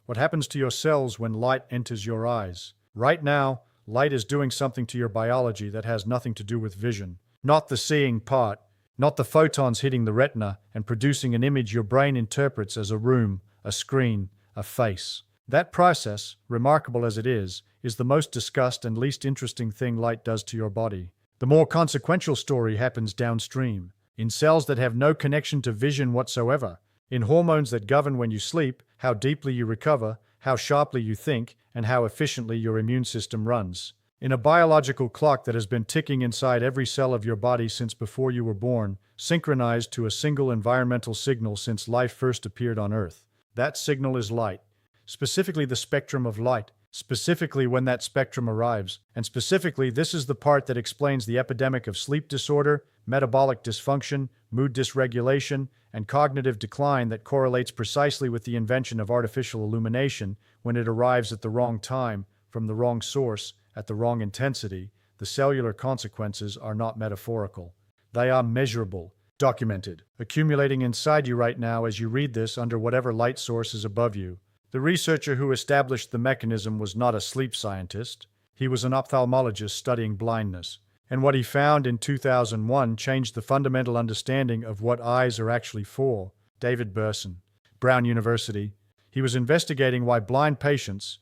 What happens to your cells when light enters your eyes? Right now, light is doing something to your biology that has nothing to do with vision. Not the seeing part, not the photons hitting the retina and producing an image your brain interprets as a room, a screen, a face. That process, remarkable as it is the most discussed and least interesting thing light does to your body. The more consequential story happens downstream, in cells that have no connection to vision whatsoever, in hormones that govern when you sleep, how deeply you recover, how sharply you think, and how efficiently your immune system runs. In a biological clock that has been ticking inside every cell of your body since before you were born, synchronized to a single environmental signal since life first appeared on Earth. That signal is light, specifically the spectrum of light, specifically when that spectrum arrives, and specifically this is the part that explains the epidemic of sleep disorder, metabolic dysfunction, mood dysregulation, and cognitive decline that correlates precisely with the invention of artificial illumination when it arrives at the wrong time, from the wrong source, at the wrong intensity. The cellular consequences are not metaphorical. They are measurable, documented, accumulating inside you right now as you read this under whatever light source is above you. The researcher who established the mechanism was not a sleep scientist. He was an ophthalmologist studying blindness. And what he found in 2001 changed the fundamental understanding of what eyes are actually for. David Berson, Brown University. He was investigating why blind patients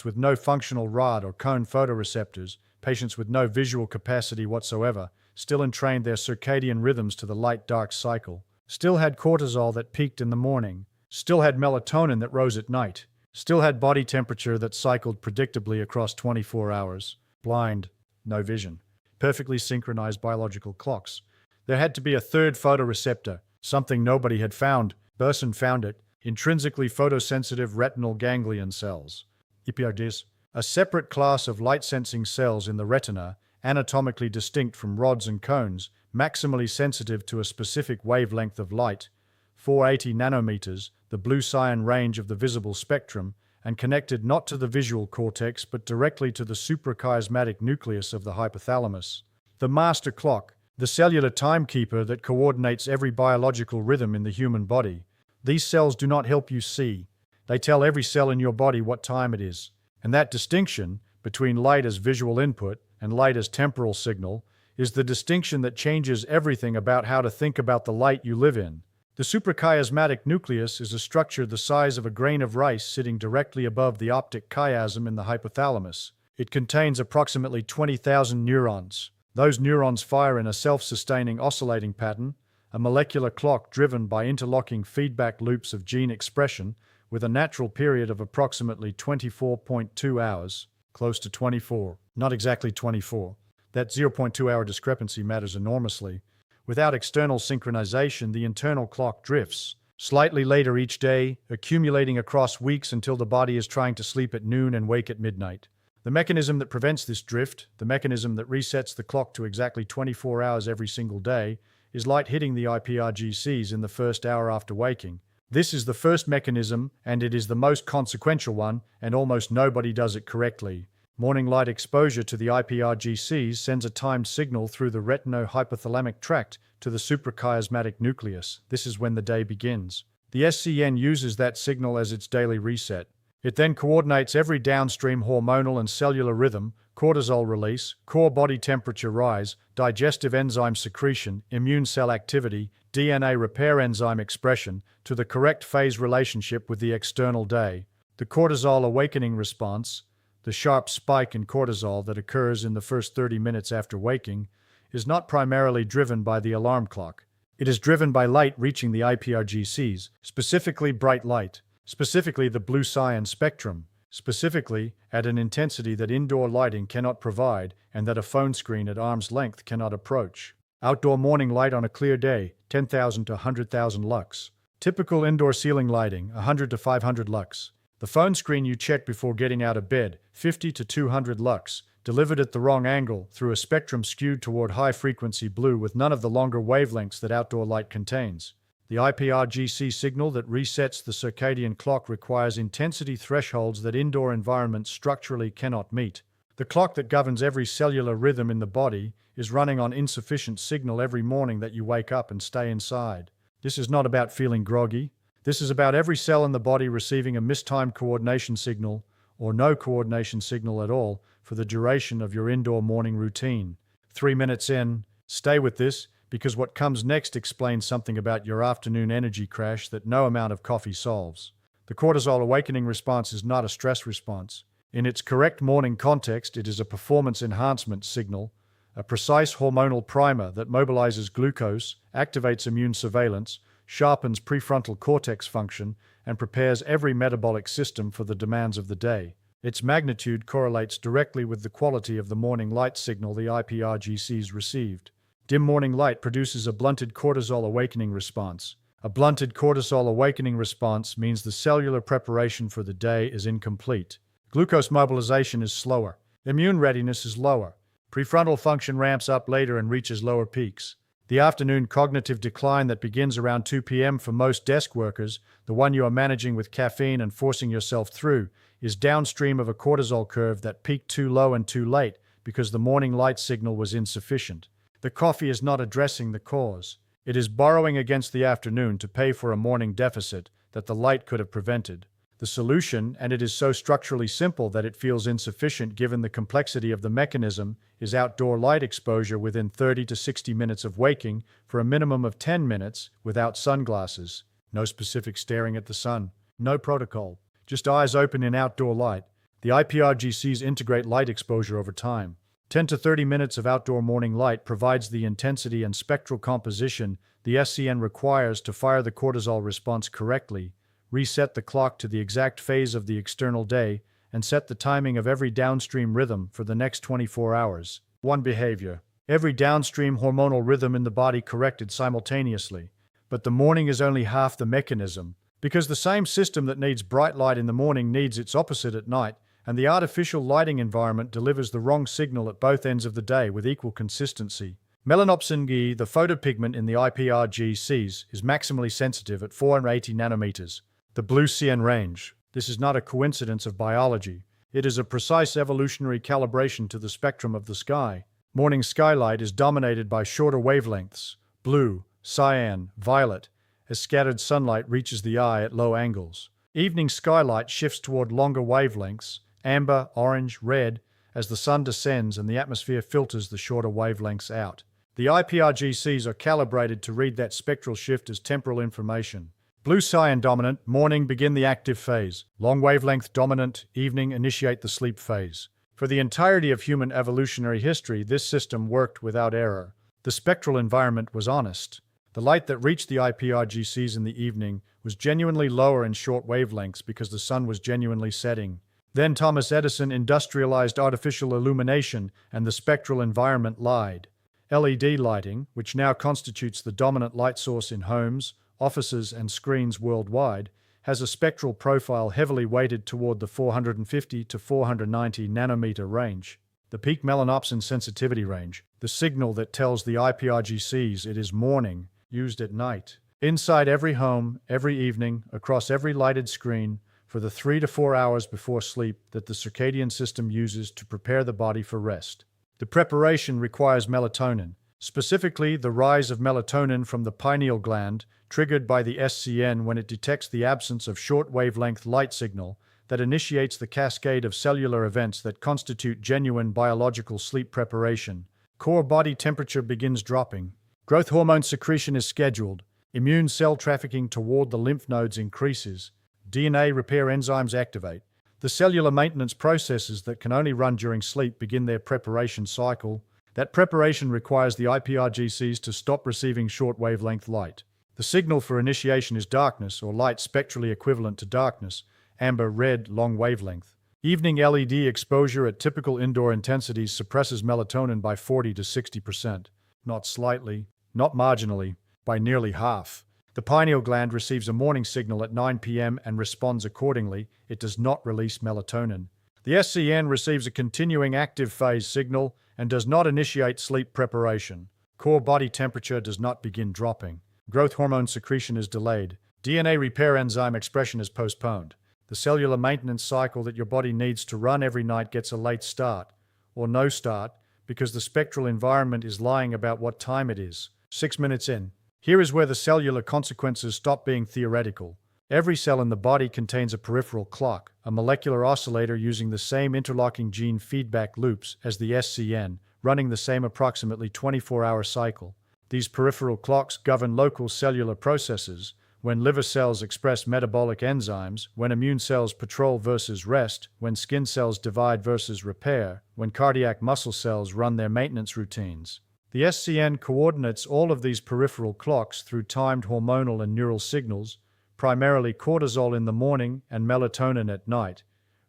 with no functional rod or cone photoreceptors, patients with no visual capacity whatsoever, still entrained their circadian rhythms to the light-dark cycle, still had cortisol that peaked in the morning, still had melatonin that rose at night, still had body temperature that cycled predictably across 24 hours. Blind, no vision. Perfectly synchronized biological clocks. There had to be a third photoreceptor, something nobody had found. Berson found it, intrinsically photosensitive retinal ganglion cells. ipRGCs, a separate class of light-sensing cells in the retina, anatomically distinct from rods and cones, maximally sensitive to a specific wavelength of light, 480 nanometers, the blue-cyan range of the visible spectrum, and connected not to the visual cortex but directly to the suprachiasmatic nucleus of the hypothalamus. The master clock, the cellular timekeeper that coordinates every biological rhythm in the human body. These cells do not help you see. They tell every cell in your body what time it is. And that distinction between light as visual input and light as temporal signal is the distinction that changes everything about how to think about the light you live in. The suprachiasmatic nucleus is a structure the size of a grain of rice sitting directly above the optic chiasm in the hypothalamus. It contains approximately 20,000 neurons. Those neurons fire in a self-sustaining oscillating pattern, a molecular clock driven by interlocking feedback loops of gene expression with a natural period of approximately 24.2 hours, close to 24, not exactly 24. That 0.2-hour discrepancy matters enormously. Without external synchronization, the internal clock drifts, slightly later each day, accumulating across weeks until the body is trying to sleep at noon and wake at midnight. The mechanism that prevents this drift, the mechanism that resets the clock to exactly 24 hours every single day, is light hitting the ipRGCs in the first hour after waking. This is the first mechanism, and it is the most consequential one, and almost nobody does it correctly. Morning light exposure to the ipRGCs sends a timed signal through the retino-hypothalamic tract to the suprachiasmatic nucleus. This is when the day begins. The SCN uses that signal as its daily reset. It then coordinates every downstream hormonal and cellular rhythm, cortisol release, core body temperature rise, digestive enzyme secretion, immune cell activity, DNA repair enzyme expression, to the correct phase relationship with the external day. The cortisol awakening response, the sharp spike in cortisol that occurs in the first 30 minutes after waking, is not primarily driven by the alarm clock. It is driven by light reaching the ipRGCs, specifically bright light, specifically the blue-cyan spectrum, specifically at an intensity that indoor lighting cannot provide and that a phone screen at arm's length cannot approach. Outdoor morning light on a clear day, 10,000 to 100,000 lux. Typical indoor ceiling lighting, 100 to 500 lux. The phone screen you check before getting out of bed, 50 to 200 lux, delivered at the wrong angle through a spectrum skewed toward high-frequency blue with none of the longer wavelengths that outdoor light contains. The ipRGC signal that resets the circadian clock requires intensity thresholds that indoor environments structurally cannot meet. The clock that governs every cellular rhythm in the body is running on insufficient signal every morning that you wake up and stay inside. This is not about feeling groggy. This is about every cell in the body receiving a mistimed coordination signal or no coordination signal at all for the duration of your indoor morning routine. 3 minutes in, stay with this because what comes next explains something about your afternoon energy crash that no amount of coffee solves. The cortisol awakening response is not a stress response. In its correct morning context, it is a performance enhancement signal, a precise hormonal primer that mobilizes glucose, activates immune surveillance, sharpens prefrontal cortex function, and prepares every metabolic system for the demands of the day. Its magnitude correlates directly with the quality of the morning light signal the ipRGCs received. Dim morning light produces a blunted cortisol awakening response. A blunted cortisol awakening response means the cellular preparation for the day is incomplete. Glucose mobilization is slower. Immune readiness is lower. Prefrontal function ramps up later and reaches lower peaks. The afternoon cognitive decline that begins around 2 p.m. for most desk workers, the one you are managing with caffeine and forcing yourself through, is downstream of a cortisol curve that peaked too low and too late because the morning light signal was insufficient. The coffee is not addressing the cause. It is borrowing against the afternoon to pay for a morning deficit that the light could have prevented. The solution, and it is so structurally simple that it feels insufficient given the complexity of the mechanism, is outdoor light exposure within 30 to 60 minutes of waking for a minimum of 10 minutes without sunglasses. No specific staring at the sun. No protocol. Just eyes open in outdoor light. The ipRGCs integrate light exposure over time. 10 to 30 minutes of outdoor morning light provides the intensity and spectral composition the SCN requires to fire the cortisol response correctly, reset the clock to the exact phase of the external day, and set the timing of every downstream rhythm for the next 24 hours. 1. Behavior. Every downstream hormonal rhythm in the body corrected simultaneously. But the morning is only half the mechanism, because the same system that needs bright light in the morning needs its opposite at night, and the artificial lighting environment delivers the wrong signal at both ends of the day with equal consistency. Melanopsin G, the photopigment in the ipRGCs, is maximally sensitive at 480 nanometers. The blue CN range. This is not a coincidence of biology. It is a precise evolutionary calibration to the spectrum of the sky. Morning skylight is dominated by shorter wavelengths, blue, cyan, violet, as scattered sunlight reaches the eye at low angles. Evening skylight shifts toward longer wavelengths, amber, orange, red, as the sun descends and the atmosphere filters the shorter wavelengths out. The ipRGCs are calibrated to read that spectral shift as temporal information. Blue cyan dominant, morning begin the active phase. Long wavelength dominant, evening initiate the sleep phase. For the entirety of human evolutionary history, this system worked without error. The spectral environment was honest. The light that reached the ipRGCs in the evening was genuinely lower in short wavelengths because the sun was genuinely setting. Then Thomas Edison industrialized artificial illumination and the spectral environment lied. LED lighting, which now constitutes the dominant light source in homes, offices, and screens worldwide, has a spectral profile heavily weighted toward the 450 to 490 nanometer range. The peak melanopsin sensitivity range, the signal that tells the ipRGCs it is morning, used at night. Inside every home, every evening, across every lighted screen, for the 3 to 4 hours before sleep that the circadian system uses to prepare the body for rest. The preparation requires melatonin, specifically the rise of melatonin from the pineal gland, triggered by the SCN when it detects the absence of short-wavelength light signal that initiates the cascade of cellular events that constitute genuine biological sleep preparation. Core body temperature begins dropping. Growth hormone secretion is scheduled. Immune cell trafficking toward the lymph nodes increases. DNA repair enzymes activate. The cellular maintenance processes that can only run during sleep begin their preparation cycle. That preparation requires the ipRGCs to stop receiving short-wavelength light. The signal for initiation is darkness, or light spectrally equivalent to darkness, amber, red, long wavelength. Evening LED exposure at typical indoor intensities suppresses melatonin by 40 to 60%. Not slightly, not marginally, by nearly half. The pineal gland receives a morning signal at 9 p.m. and responds accordingly. It does not release melatonin. The SCN receives a continuing active phase signal and does not initiate sleep preparation. Core body temperature does not begin dropping. Growth hormone secretion is delayed. DNA repair enzyme expression is postponed. The cellular maintenance cycle that your body needs to run every night gets a late start, or no start, because the spectral environment is lying about what time it is. 6 minutes in. Here is where the cellular consequences stop being theoretical. Every cell in the body contains a peripheral clock, a molecular oscillator using the same interlocking gene feedback loops as the SCN, running the same approximately 24-hour cycle. These peripheral clocks govern local cellular processes, when liver cells express metabolic enzymes, when immune cells patrol versus rest, when skin cells divide versus repair, when cardiac muscle cells run their maintenance routines. The SCN coordinates all of these peripheral clocks through timed hormonal and neural signals, primarily cortisol in the morning and melatonin at night,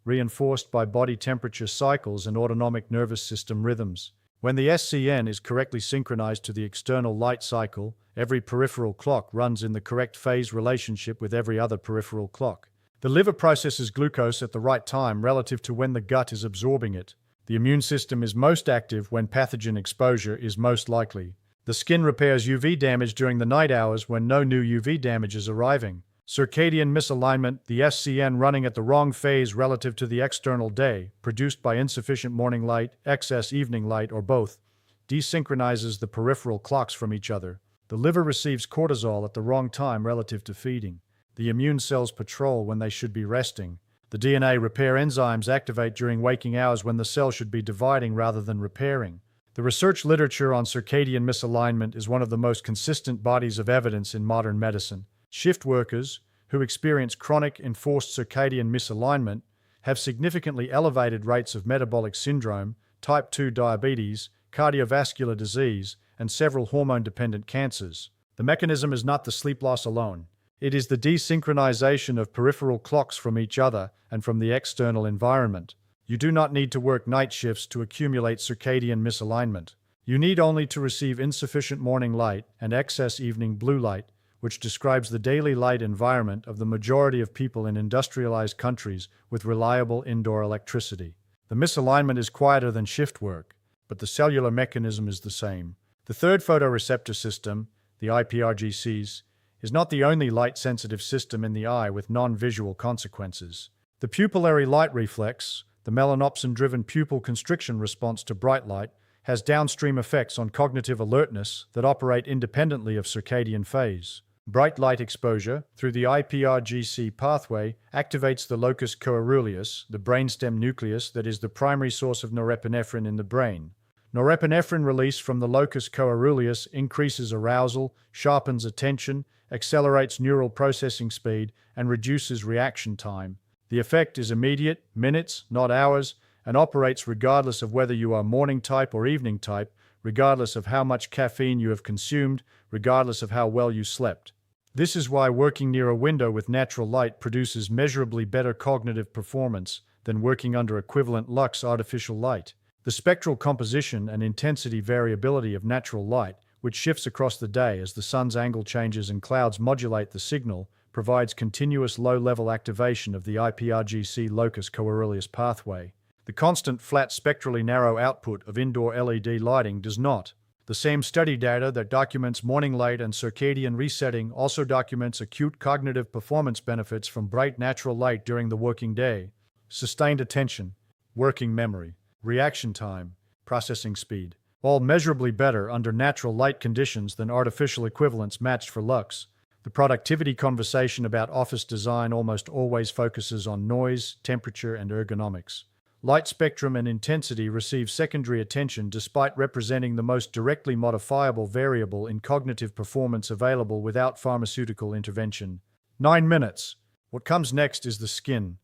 reinforced by body temperature cycles and autonomic nervous system rhythms. When the SCN is correctly synchronized to the external light cycle, every peripheral clock runs in the correct phase relationship with every other peripheral clock. The liver processes glucose at the right time relative to when the gut is absorbing it. The immune system is most active when pathogen exposure is most likely. The skin repairs UV damage during the night hours when no new UV damage is arriving. Circadian misalignment, the SCN running at the wrong phase relative to the external day, produced by insufficient morning light, excess evening light, or both, desynchronizes the peripheral clocks from each other. The liver receives cortisol at the wrong time relative to feeding. The immune cells patrol when they should be resting. The DNA repair enzymes activate during waking hours when the cell should be dividing rather than repairing. The research literature on circadian misalignment is one of the most consistent bodies of evidence in modern medicine. Shift workers, who experience chronic enforced circadian misalignment, have significantly elevated rates of metabolic syndrome, type 2 diabetes, cardiovascular disease, and several hormone-dependent cancers. The mechanism is not the sleep loss alone. It is the desynchronization of peripheral clocks from each other and from the external environment. You do not need to work night shifts to accumulate circadian misalignment. You need only to receive insufficient morning light and excess evening blue light, which describes the daily light environment of the majority of people in industrialized countries with reliable indoor electricity. The misalignment is quieter than shift work, but the cellular mechanism is the same. The third photoreceptor system, the ipRGCs, is not the only light-sensitive system in the eye with non-visual consequences. The pupillary light reflex, the melanopsin-driven pupil constriction response to bright light, has downstream effects on cognitive alertness that operate independently of circadian phase. Bright light exposure, through the ipRGC pathway, activates the locus coeruleus, the brainstem nucleus that is the primary source of norepinephrine in the brain. Norepinephrine release from the locus coeruleus increases arousal, sharpens attention, accelerates neural processing speed, and reduces reaction time. The effect is immediate, minutes, not hours, and operates regardless of whether you are morning type or evening type, regardless of how much caffeine you have consumed, regardless of how well you slept. This is why working near a window with natural light produces measurably better cognitive performance than working under equivalent lux artificial light. The spectral composition and intensity variability of natural light, which shifts across the day as the sun's angle changes and clouds modulate the signal, provides continuous low-level activation of the ipRGC locus coeruleus pathway. The constant, flat, spectrally narrow output of indoor LED lighting does not. The same study data that documents morning light and circadian resetting also documents acute cognitive performance benefits from bright natural light during the working day. Sustained attention, working memory, reaction time, processing speed, all measurably better under natural light conditions than artificial equivalents matched for lux. The productivity conversation about office design almost always focuses on noise, temperature, and ergonomics. Light spectrum and intensity receive secondary attention despite representing the most directly modifiable variable in cognitive performance available without pharmaceutical intervention. 9 minutes. What comes next is the skin,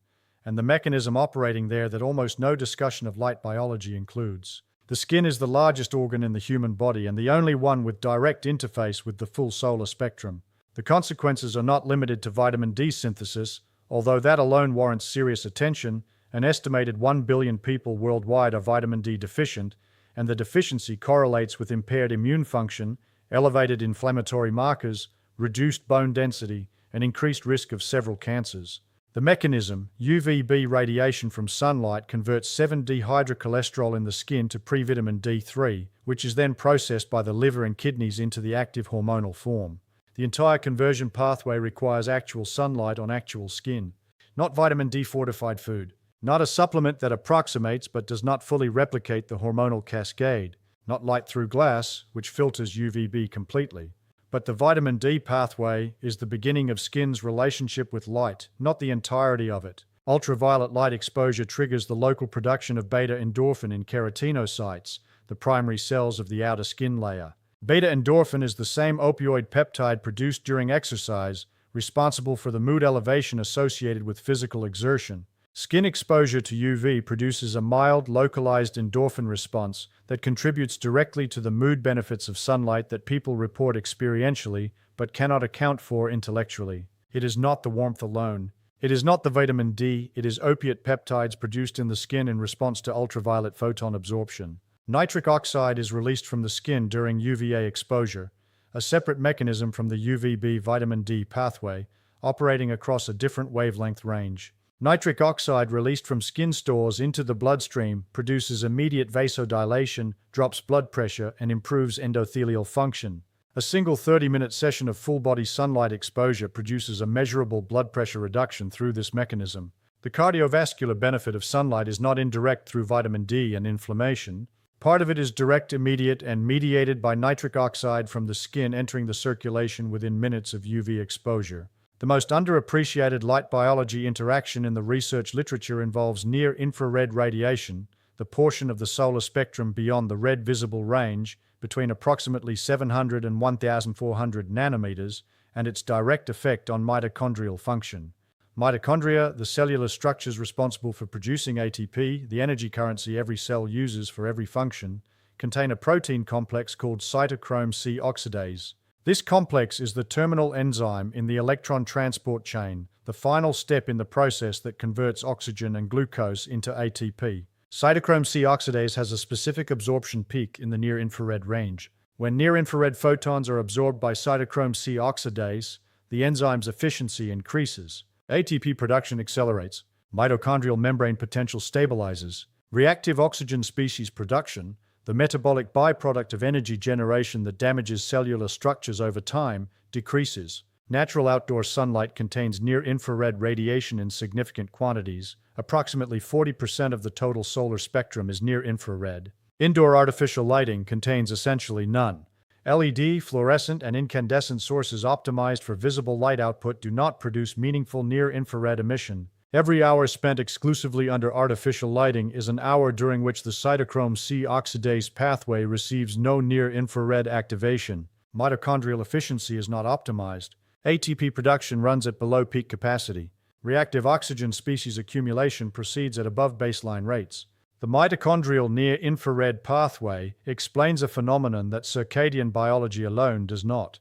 and the mechanism operating there that almost no discussion of light biology includes. The skin is the largest organ in the human body and the only one with direct interface with the full solar spectrum. The consequences are not limited to vitamin D synthesis, although that alone warrants serious attention. An estimated 1 billion people worldwide are vitamin D deficient, and the deficiency correlates with impaired immune function, elevated inflammatory markers, reduced bone density, and increased risk of several cancers. The mechanism, UVB radiation from sunlight, converts 7-dehydrocholesterol in the skin to pre-vitamin D3, which is then processed by the liver and kidneys into the active hormonal form. The entire conversion pathway requires actual sunlight on actual skin, not vitamin D-fortified food. Not a supplement that approximates but does not fully replicate the hormonal cascade, not light through glass, which filters UVB completely, But the vitamin D pathway is the beginning of skin's relationship with light, not the entirety of it. Ultraviolet light exposure triggers the local production of beta-endorphin in keratinocytes, the primary cells of the outer skin layer. Beta-endorphin is the same opioid peptide produced during exercise, responsible for the mood elevation associated with physical exertion. Skin exposure to UV produces a mild, localized endorphin response that contributes directly to the mood benefits of sunlight that people report experientially but cannot account for intellectually. It is not the warmth alone. It is not the vitamin D, it is opiate peptides produced in the skin in response to ultraviolet photon absorption. Nitric oxide is released from the skin during UVA exposure, a separate mechanism from the UVB vitamin D pathway, operating across a different wavelength range. Nitric oxide released from skin stores into the bloodstream produces immediate vasodilation, drops blood pressure, and improves endothelial function. A single 30-minute session of full-body sunlight exposure produces a measurable blood pressure reduction through this mechanism. The cardiovascular benefit of sunlight is not indirect through vitamin D and inflammation. Part of it is direct, immediate, and mediated by nitric oxide from the skin entering the circulation within minutes of UV exposure. The most underappreciated light biology interaction in the research literature involves near-infrared radiation, the portion of the solar spectrum beyond the red visible range, between approximately 700 and 1,400 nanometers, and its direct effect on mitochondrial function. Mitochondria, the cellular structures responsible for producing ATP, the energy currency every cell uses for every function, contain a protein complex called cytochrome C oxidase. This complex is the terminal enzyme in the electron transport chain, the final step in the process that converts oxygen and glucose into ATP. Cytochrome C oxidase has a specific absorption peak in the near-infrared range. When near-infrared photons are absorbed by cytochrome C oxidase, the enzyme's efficiency increases. ATP production accelerates. Mitochondrial membrane potential stabilizes. Reactive oxygen species production, the metabolic byproduct of energy generation that damages cellular structures over time, decreases. Natural outdoor sunlight contains near-infrared radiation in significant quantities. Approximately 40% of the total solar spectrum is near-infrared. Indoor artificial lighting contains essentially none. LED, fluorescent, and incandescent sources optimized for visible light output do not produce meaningful near-infrared emission. Every hour spent exclusively under artificial lighting is an hour during which the cytochrome C oxidase pathway receives no near-infrared activation. Mitochondrial efficiency is not optimized. ATP production runs at below peak capacity. Reactive oxygen species accumulation proceeds at above baseline rates. The mitochondrial near-infrared pathway explains a phenomenon that circadian biology alone does not.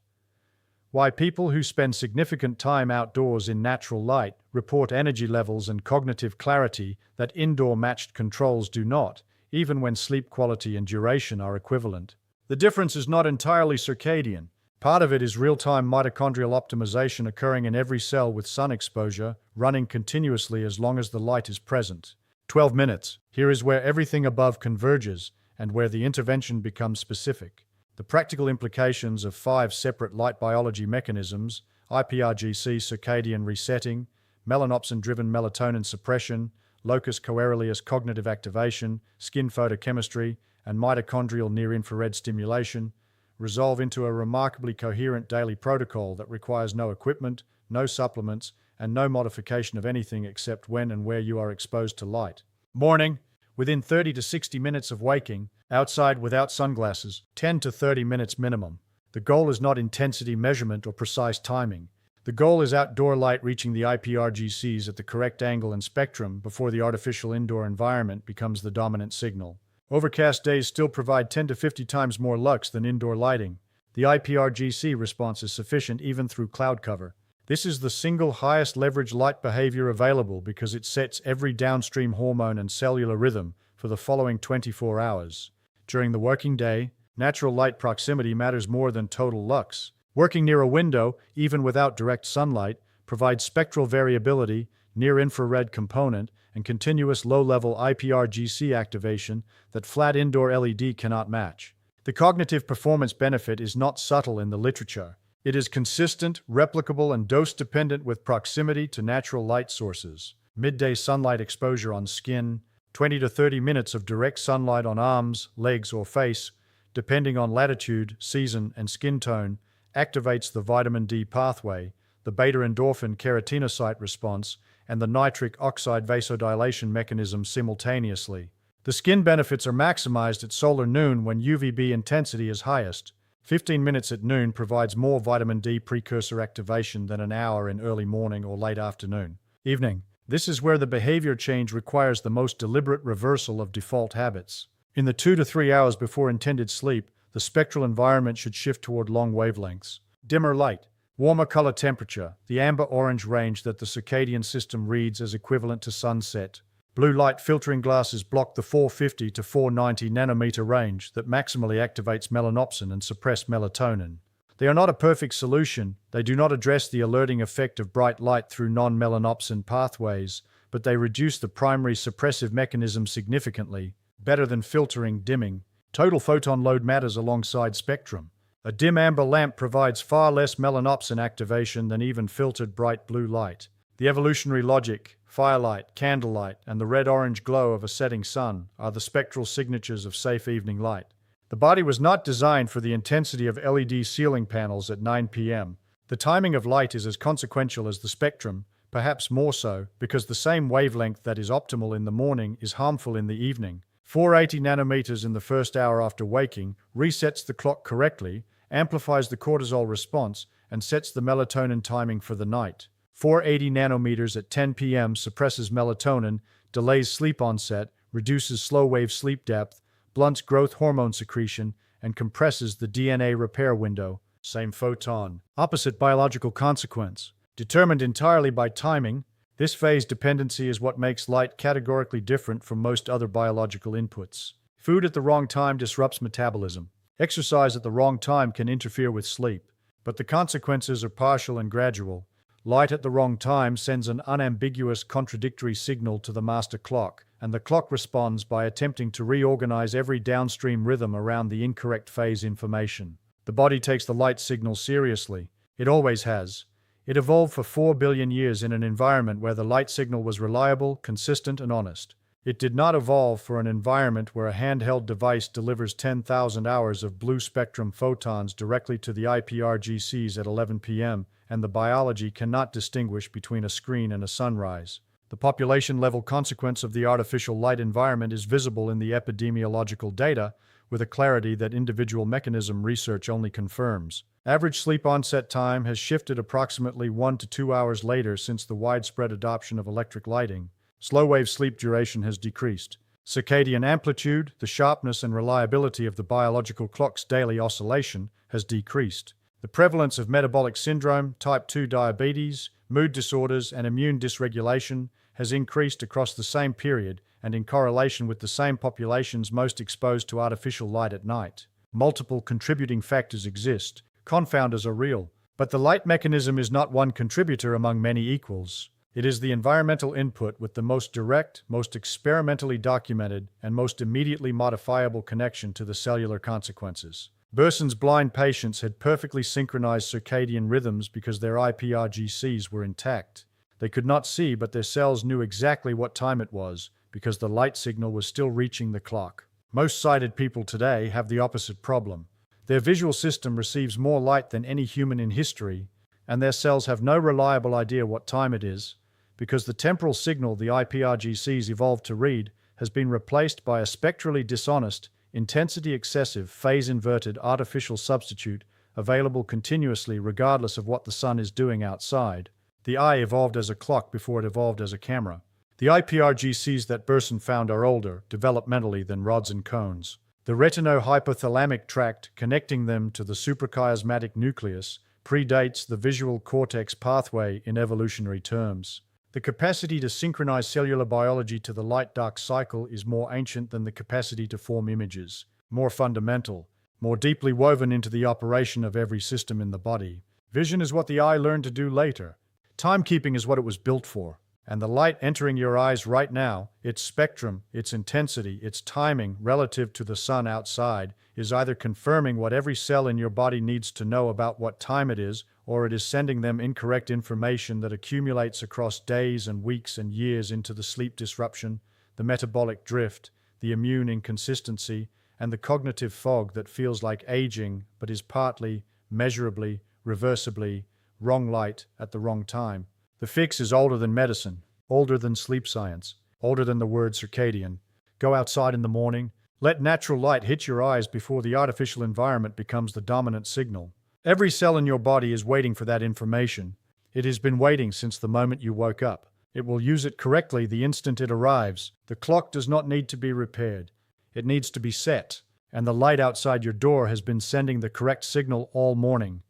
Why people who spend significant time outdoors in natural light report energy levels and cognitive clarity that indoor matched controls do not, even when sleep quality and duration are equivalent. The difference is not entirely circadian. Part of it is real-time mitochondrial optimization occurring in every cell with sun exposure, running continuously as long as the light is present. 12 minutes. Here is where everything above converges and where the intervention becomes specific. The practical implications of 5 separate light biology mechanisms, ipRGC circadian resetting, melanopsin-driven melatonin suppression, locus coeruleus cognitive activation, skin photochemistry, and mitochondrial near-infrared stimulation, resolve into a remarkably coherent daily protocol that requires no equipment, no supplements, and no modification of anything except when and where you are exposed to light. Morning. Within 30 to 60 minutes of waking, outside without sunglasses, 10 to 30 minutes minimum. The goal is not intensity measurement or precise timing. The goal is outdoor light reaching the ipRGCs at the correct angle and spectrum before the artificial indoor environment becomes the dominant signal. Overcast days still provide 10 to 50 times more lux than indoor lighting. The ipRGC response is sufficient even through cloud cover. This is the single highest leverage light behavior available because it sets every downstream hormone and cellular rhythm for the following 24 hours. During the working day, natural light proximity matters more than total lux. Working near a window, even without direct sunlight, provides spectral variability, near-infrared component, and continuous low-level ipRGC activation that flat indoor LED cannot match. The cognitive performance benefit is not subtle in the literature. It is consistent, replicable, and dose-dependent with proximity to natural light sources. Midday sunlight exposure on skin, 20 to 30 minutes of direct sunlight on arms, legs, or face, depending on latitude, season, and skin tone, activates the vitamin D pathway, the beta-endorphin keratinocyte response, and the nitric oxide vasodilation mechanism simultaneously. The skin benefits are maximized at solar noon when UVB intensity is highest. 15 minutes at noon provides more vitamin D precursor activation than an hour in early morning or late afternoon. Evening. This is where the behavior change requires the most deliberate reversal of default habits. In the 2 to 3 hours before intended sleep, the spectral environment should shift toward long wavelengths. Dimmer light. Warmer color temperature, the amber-orange range that the circadian system reads as equivalent to sunset. Blue light filtering glasses block the 450 to 490 nanometer range that maximally activates melanopsin and suppress melatonin. They are not a perfect solution. They do not address the alerting effect of bright light through non-melanopsin pathways, but they reduce the primary suppressive mechanism significantly, better than filtering dimming. Total photon load matters alongside spectrum. A dim amber lamp provides far less melanopsin activation than even filtered bright blue light. The evolutionary logic, firelight, candlelight, and the red-orange glow of a setting sun are the spectral signatures of safe evening light. The body was not designed for the intensity of LED ceiling panels at 9 p.m. The timing of light is as consequential as the spectrum, perhaps more so, because the same wavelength that is optimal in the morning is harmful in the evening. 480 nanometers in the first hour after waking resets the clock correctly, amplifies the cortisol response, and sets the melatonin timing for the night. 480 nanometers at 10 p.m. suppresses melatonin, delays sleep onset, reduces slow-wave sleep depth, blunts growth hormone secretion, and compresses the DNA repair window. Same photon. Opposite biological consequence. Determined entirely by timing, this phase dependency is what makes light categorically different from most other biological inputs. Food at the wrong time disrupts metabolism. Exercise at the wrong time can interfere with sleep, but the consequences are partial and gradual. Light at the wrong time sends an unambiguous contradictory signal to the master clock, and the clock responds by attempting to reorganize every downstream rhythm around the incorrect phase information. The body takes the light signal seriously. It always has. It evolved for 4 billion years in an environment where the light signal was reliable, consistent, and honest. It did not evolve for an environment where a handheld device delivers 10,000 hours of blue spectrum photons directly to the ipRGCs at 11 p.m., and the biology cannot distinguish between a screen and a sunrise. The population-level consequence of the artificial light environment is visible in the epidemiological data, with a clarity that individual mechanism research only confirms. Average sleep onset time has shifted approximately 1 to 2 hours later since the widespread adoption of electric lighting. Slow-wave sleep duration has decreased. Circadian amplitude, the sharpness and reliability of the biological clock's daily oscillation, has decreased. The prevalence of metabolic syndrome, type 2 diabetes, mood disorders, and immune dysregulation has increased across the same period and in correlation with the same populations most exposed to artificial light at night. Multiple contributing factors exist. Confounders are real. But the light mechanism is not one contributor among many equals. It is the environmental input with the most direct, most experimentally documented, and most immediately modifiable connection to the cellular consequences. Berson's blind patients had perfectly synchronized circadian rhythms because their ipRGCs were intact. They could not see, but their cells knew exactly what time it was, because the light signal was still reaching the clock. Most sighted people today have the opposite problem. Their visual system receives more light than any human in history, and their cells have no reliable idea what time it is, because the temporal signal the ipRGCs evolved to read has been replaced by a spectrally dishonest, intensity-excessive, phase-inverted artificial substitute available continuously regardless of what the sun is doing outside. The eye evolved as a clock before it evolved as a camera. The ipRGCs that Berson found are older, developmentally, than rods and cones. The retino-hypothalamic tract connecting them to the suprachiasmatic nucleus predates the visual cortex pathway in evolutionary terms. The capacity to synchronize cellular biology to the light-dark cycle is more ancient than the capacity to form images, more fundamental, more deeply woven into the operation of every system in the body. Vision is what the eye learned to do later. Timekeeping is what it was built for. And the light entering your eyes right now, its spectrum, its intensity, its timing relative to the sun outside, is either confirming what every cell in your body needs to know about what time it is, or it is sending them incorrect information that accumulates across days and weeks and years into the sleep disruption, the metabolic drift, the immune inconsistency, and the cognitive fog that feels like aging but is partly, measurably, reversibly, wrong light at the wrong time. The fix is older than medicine, older than sleep science, older than the word circadian. Go outside in the morning. Let natural light hit your eyes before the artificial environment becomes the dominant signal. Every cell in your body is waiting for that information. It has been waiting since the moment you woke up. It will use it correctly the instant it arrives. The clock does not need to be repaired. It needs to be set. And the light outside your door has been sending the correct signal all morning.